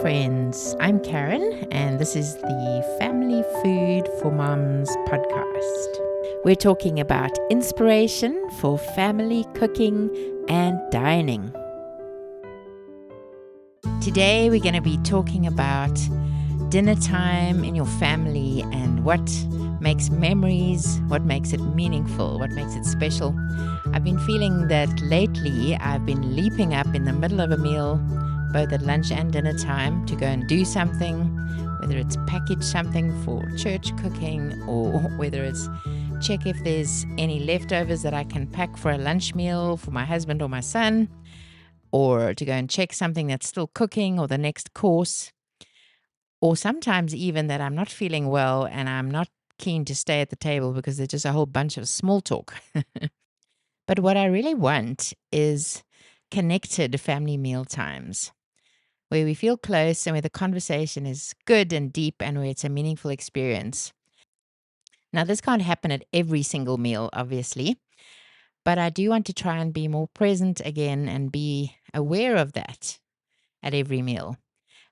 friends. I'm Karen, and this is the Family Food for Moms podcast. We're talking about inspiration for family cooking and dining. Today, we're going to be talking about dinner time in your family and what makes memories, what makes it meaningful, what makes it special. I've been feeling that lately I've been leaping up in the middle of a meal, both at lunch and dinner time, to go and do something, whether it's package something for church cooking or whether it's check if there's any leftovers that I can pack for a lunch meal for my husband or my son, or to go and check something that's still cooking or the next course. Or sometimes even that I'm not feeling well and I'm not keen to stay at the table because there's just a whole bunch of small talk. But what I really want is connected family meal times where we feel close and where the conversation is good and deep and where it's a meaningful experience. Now, this can't happen at every single meal, obviously, but I do want to try and be more present again and be aware of that at every meal.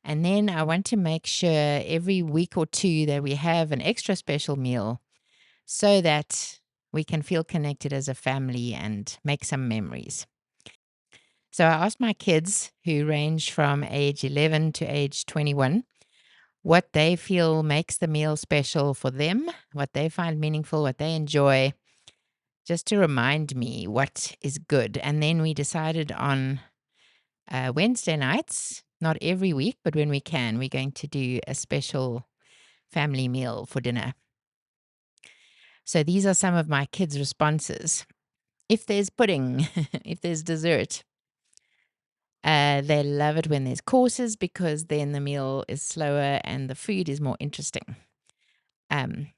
And then I want to make sure every week or two that we have an extra special meal so that we can feel connected as a family and make some memories. So I asked my kids, who range from age 11 to age 21, what they feel makes the meal special for them, what they find meaningful, what they enjoy, just to remind me what is good. And then we decided on Wednesday nights, not every week, but when we can, we're going to do a special family meal for dinner. So these are some of my kids' responses. If there's pudding, if there's dessert, they love it when there's courses because then the meal is slower and the food is more interesting. And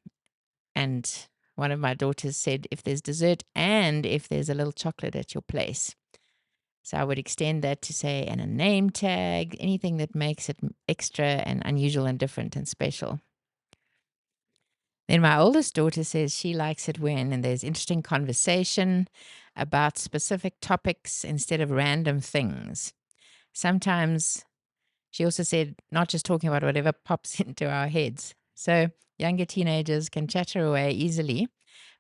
one of my daughters said, if there's dessert and if there's a little chocolate at your place. So I would extend that to say, and a name tag, anything that makes it extra and unusual and different and special. Then my oldest daughter says she likes it when and there's interesting conversation about specific topics instead of random things. Sometimes she also said not just talking about whatever pops into our heads. So younger teenagers can chatter away easily,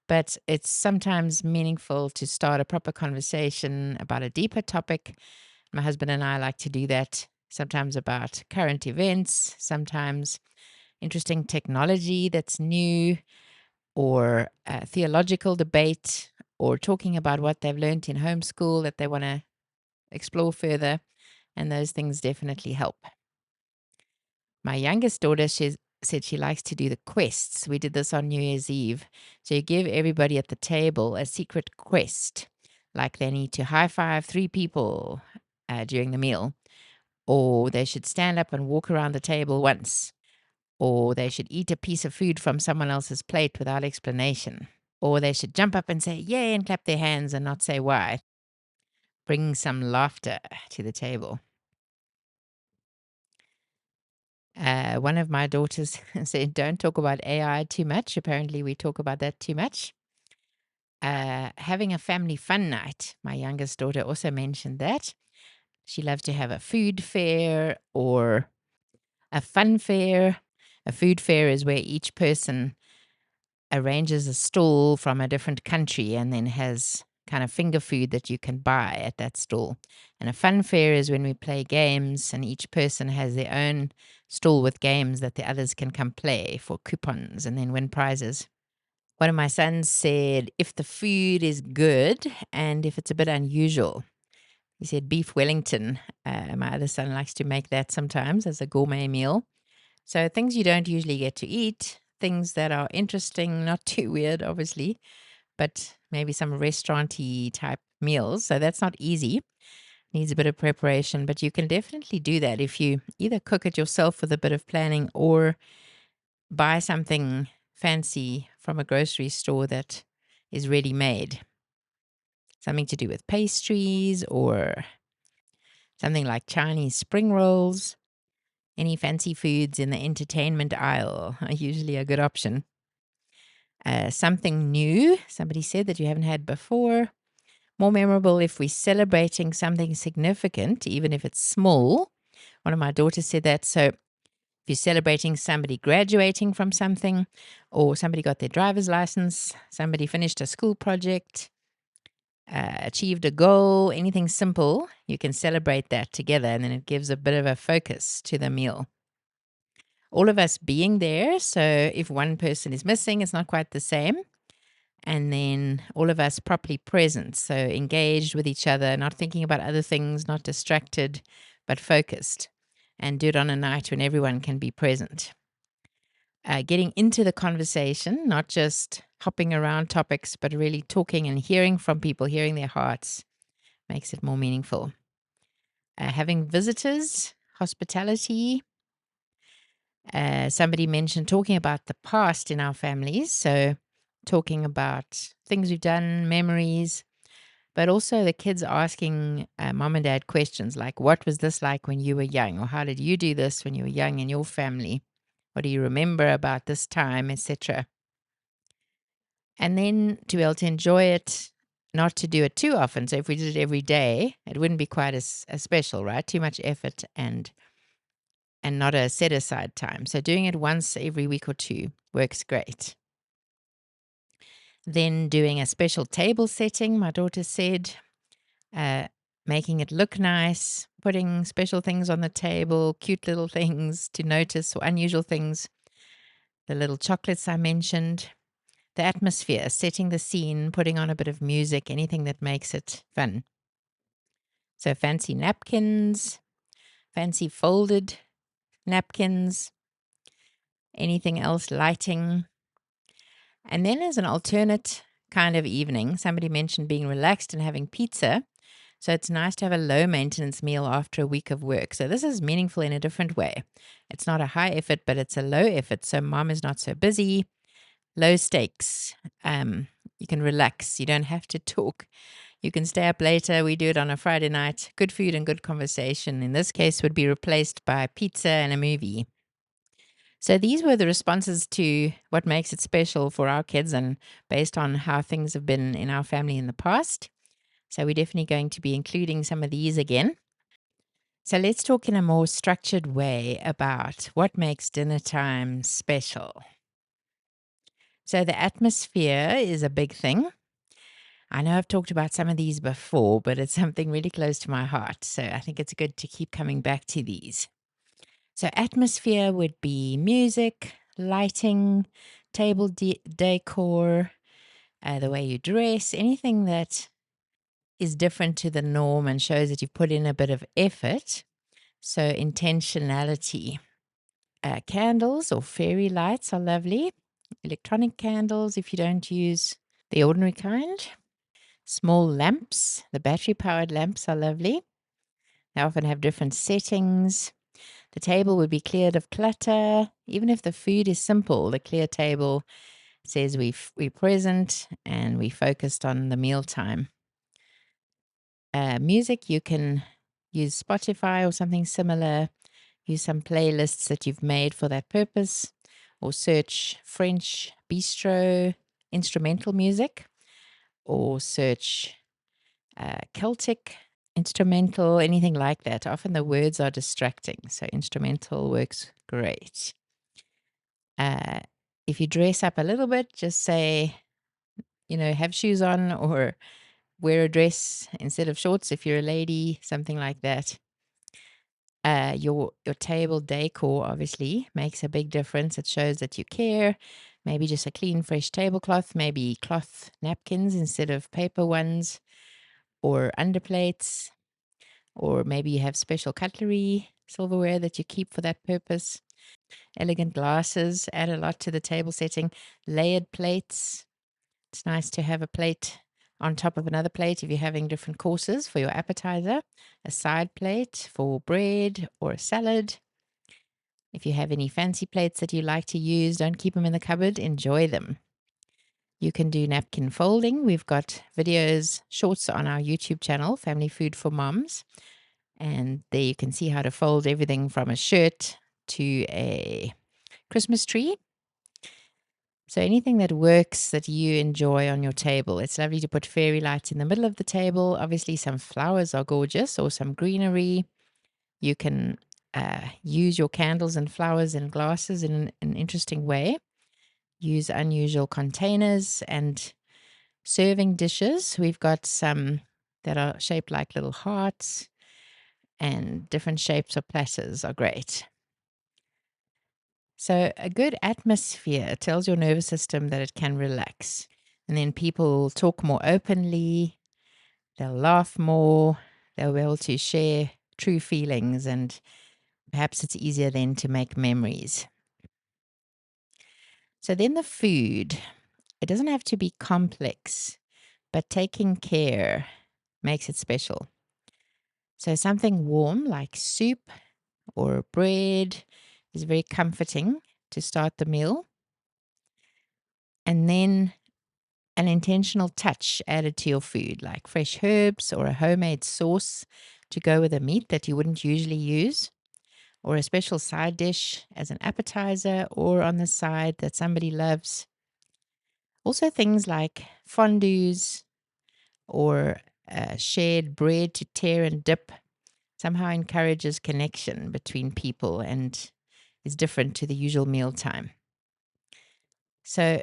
but it's sometimes meaningful to start a proper conversation about a deeper topic. My husband and I like to do that sometimes about current events, sometimes interesting technology that's new, or a theological debate, or talking about what they've learned in homeschool that they want to explore further. And those things definitely help. My youngest daughter, she said she likes to do the quests. We did this on New Year's Eve. So you give everybody at the table a secret quest, like they need to high five 3 people during the meal, or they should stand up and walk around the table once, or they should eat a piece of food from someone else's plate without explanation, or they should jump up and say yay and clap their hands and not say why. Bring some laughter to the table. One of my daughters said, don't talk about AI too much. Apparently, we talk about that too much. Having a family fun night. My youngest daughter also mentioned that. She loves to have a food fair or a fun fair. A food fair is where each person arranges a stall from a different country and then has kind of finger food that you can buy at that stall. And a fun fair is when we play games and each person has their own stall with games that the others can come play for coupons and then win prizes. One of my sons said, if the food is good and if it's a bit unusual, he said beef Wellington. My other son likes to make that sometimes as a gourmet meal. So things you don't usually get to eat, things that are interesting, not too weird, obviously, but maybe some restaurant-y type meals. So that's not easy. Needs a bit of preparation, but you can definitely do that if you either cook it yourself with a bit of planning or buy something fancy from a grocery store that is ready made. Something to do with pastries or something like Chinese spring rolls. Any fancy foods in the entertainment aisle are usually a good option. Something new, somebody said, that you haven't had before. More memorable if we're celebrating something significant, even if it's small. One of my daughters said that. So if you're celebrating somebody graduating from something, or somebody got their driver's license, somebody finished a school project, achieved a goal, anything simple, you can celebrate that together, and then it gives a bit of a focus to the meal. All of us being there, so if one person is missing, it's not quite the same. And then all of us properly present, so engaged with each other, not thinking about other things, not distracted, but focused. And do it on a night when everyone can be present. Getting into the conversation, not just hopping around topics, but really talking and hearing from people, hearing their hearts, makes it more meaningful. Having visitors, hospitality. Somebody mentioned talking about the past in our families. So, talking about things we've done, memories, but also the kids asking mom and dad questions like, what was this like when you were young? Or how did you do this when you were young in your family? What do you remember about this time, etc.? And then to be able to enjoy it, not to do it too often. So if we did it every day, it wouldn't be quite as special, right? Too much effort and not a set aside time. So doing it once every week or two works great. Then doing a special table setting, my daughter said, making it look nice, putting special things on the table, cute little things to notice or unusual things, the little chocolates I mentioned, the atmosphere, setting the scene, putting on a bit of music, anything that makes it fun. So fancy napkins, fancy folded napkins, anything else, lighting. And then as an alternate kind of evening, somebody mentioned being relaxed and having pizza. So it's nice to have a low maintenance meal after a week of work. So this is meaningful in a different way. It's not a high effort, but it's a low effort. So mom is not so busy, low stakes. You can relax. You don't have to talk. You can stay up later. We do it on a Friday night. Good food and good conversation, in this case, would be replaced by pizza and a movie. So these were the responses to what makes it special for our kids and based on how things have been in our family in the past. So we're definitely going to be including some of these again. So let's talk in a more structured way about what makes dinner time special. So the atmosphere is a big thing. I know I've talked about some of these before, but it's something really close to my heart. So I think it's good to keep coming back to these. So atmosphere would be music, lighting, table decor, the way you dress, anything that is different to the norm and shows that you've put in a bit of effort. So intentionality. Candles or fairy lights are lovely. Electronic candles if you don't use the ordinary kind. Small lamps, the battery powered lamps are lovely. They often have different settings. The table would be cleared of clutter. Even if the food is simple, the clear table says we're present and we focused on the mealtime. Music, you can use Spotify or something similar. Use some playlists that you've made for that purpose, or search French bistro instrumental music, or search Celtic instrumental, anything like that. Often the words are distracting, so instrumental works great. If you dress up a little bit, just say, have shoes on or wear a dress instead of shorts if you're a lady, something like that. Your table decor obviously makes a big difference. It shows that you care. Maybe just a clean, fresh tablecloth, maybe cloth napkins instead of paper ones, or underplates, or maybe you have special cutlery, silverware that you keep for that purpose. Elegant glasses add a lot to the table setting. Layered plates. It's nice to have a plate on top of another plate if you're having different courses for your appetizer, a side plate for bread or a salad. If you have any fancy plates that you like to use, don't keep them in the cupboard, enjoy them. You can do napkin folding. We've got videos, shorts on our YouTube channel, Family Food for Moms. And there you can see how to fold everything from a shirt to a Christmas tree. So anything that works that you enjoy on your table. It's lovely to put fairy lights in the middle of the table. Obviously, some flowers are gorgeous or some greenery. You can Use your candles and flowers and glasses in an interesting way. Use unusual containers and serving dishes. We've got some that are shaped like little hearts, and different shapes of platters are great. So, a good atmosphere tells your nervous system that it can relax. And then people talk more openly, they'll laugh more, they'll be able to share true feelings, and perhaps it's easier then to make memories. So, then the food, it doesn't have to be complex, but taking care makes it special. So, something warm like soup or bread is very comforting to start the meal. And then an intentional touch added to your food, like fresh herbs or a homemade sauce to go with a meat that you wouldn't usually use, or a special side dish as an appetizer or on the side that somebody loves. Also, things like fondues or shared bread to tear and dip somehow encourages connection between people and is different to the usual mealtime. So,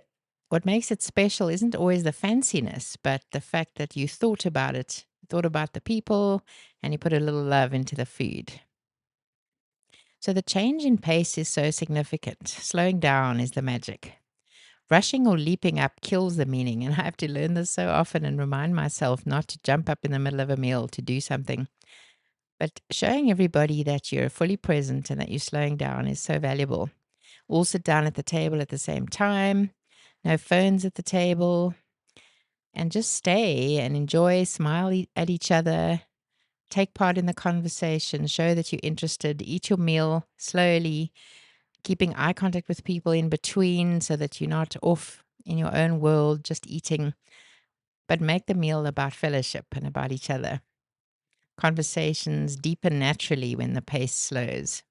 what makes it special isn't always the fanciness, but the fact that you thought about it, thought about the people, and you put a little love into the food. So, the change in pace is so significant. Slowing down is the magic. Rushing or leaping up kills the meaning, and I have to learn this so often and remind myself not to jump up in the middle of a meal to do something. But showing everybody that you're fully present and that you're slowing down is so valuable. All sit down at the table at the same time, no phones at the table, and just stay and enjoy, smile at each other, take part in the conversation, show that you're interested, eat your meal slowly, keeping eye contact with people in between so that you're not off in your own world, just eating, but make the meal about fellowship and about each other. Conversations deepen naturally when the pace slows.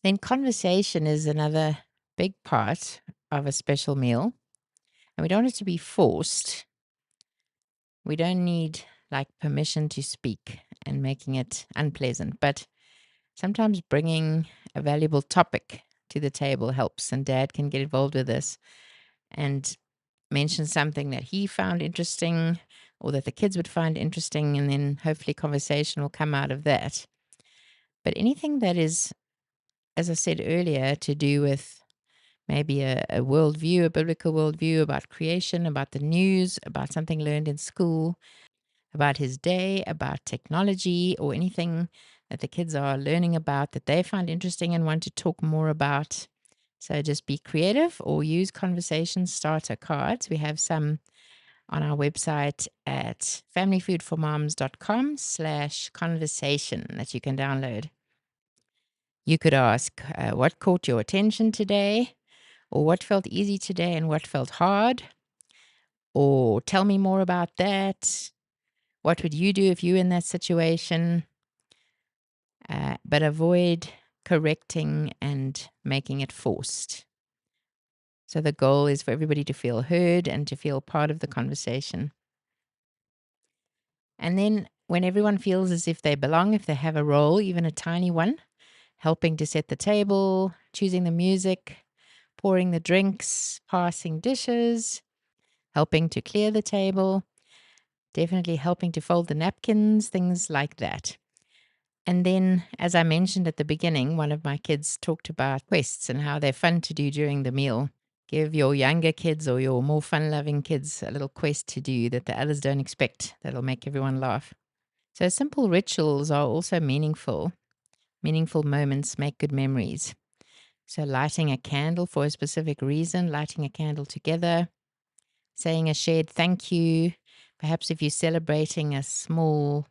Then conversation is another big part of a special meal. And we don't want it to be forced. We don't need like permission to speak and making it unpleasant. But sometimes bringing a valuable topic to the table helps. And dad can get involved with this and mention something that he found interesting or that the kids would find interesting. And then hopefully conversation will come out of that. But anything that is, as I said earlier, to do with maybe a worldview, a biblical worldview about creation, about the news, about something learned in school, about his day, about technology, or anything that the kids are learning about that they find interesting and want to talk more about. So just be creative or use conversation starter cards. We have some on our website at familyfoodformoms.com/conversation that you can download. You could ask, what caught your attention today? Or what felt easy today and what felt hard? Or tell me more about that. What would you do if you were in that situation? But avoid correcting and making it forced. So the goal is for everybody to feel heard and to feel part of the conversation. And then when everyone feels as if they belong, if they have a role, even a tiny one, helping to set the table, choosing the music, pouring the drinks, passing dishes, helping to clear the table, definitely helping to fold the napkins, things like that. And then, as I mentioned at the beginning, one of my kids talked about quests and how they're fun to do during the meal. Give your younger kids or your more fun loving kids a little quest to do that the others don't expect, that'll make everyone laugh. So, simple rituals are also meaningful. Meaningful moments make good memories. So, lighting a candle for a specific reason, lighting a candle together, saying a shared thank you. Perhaps if you're celebrating a small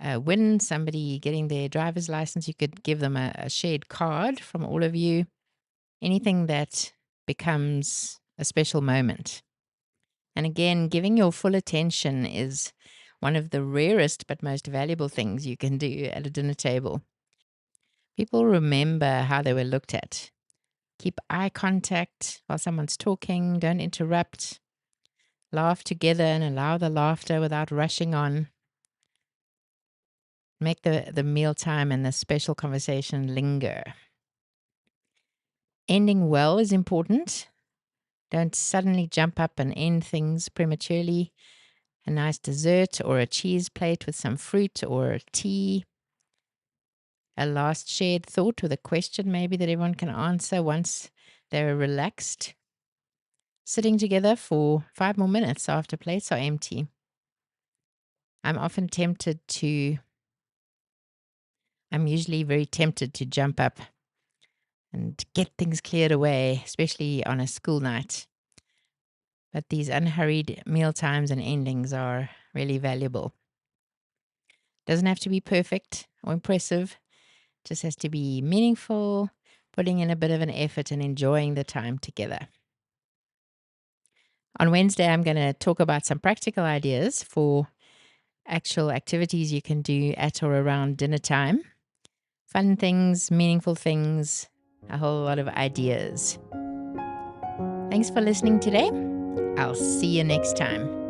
win, somebody getting their driver's license, you could give them a shared card from all of you. Anything that becomes a special moment. And again, giving your full attention is one of the rarest but most valuable things you can do at a dinner table. People remember how they were looked at. Keep eye contact while someone's talking. Don't interrupt. Laugh together and allow the laughter without rushing on. Make the mealtime and the special conversation linger. Ending well is important. Don't suddenly jump up and end things prematurely. A nice dessert or a cheese plate with some fruit or tea. A last shared thought with a question maybe that everyone can answer once they're relaxed. Sitting together for 5 more minutes after plates are empty. I'm usually very tempted to jump up and get things cleared away, especially on a school night. But these unhurried meal times and endings are really valuable. Doesn't have to be perfect or impressive, just has to be meaningful, putting in a bit of an effort and enjoying the time together. On Wednesday, I'm going to talk about some practical ideas for actual activities you can do at or around dinner time. Fun things, meaningful things, a whole lot of ideas. Thanks for listening today. I'll see you next time.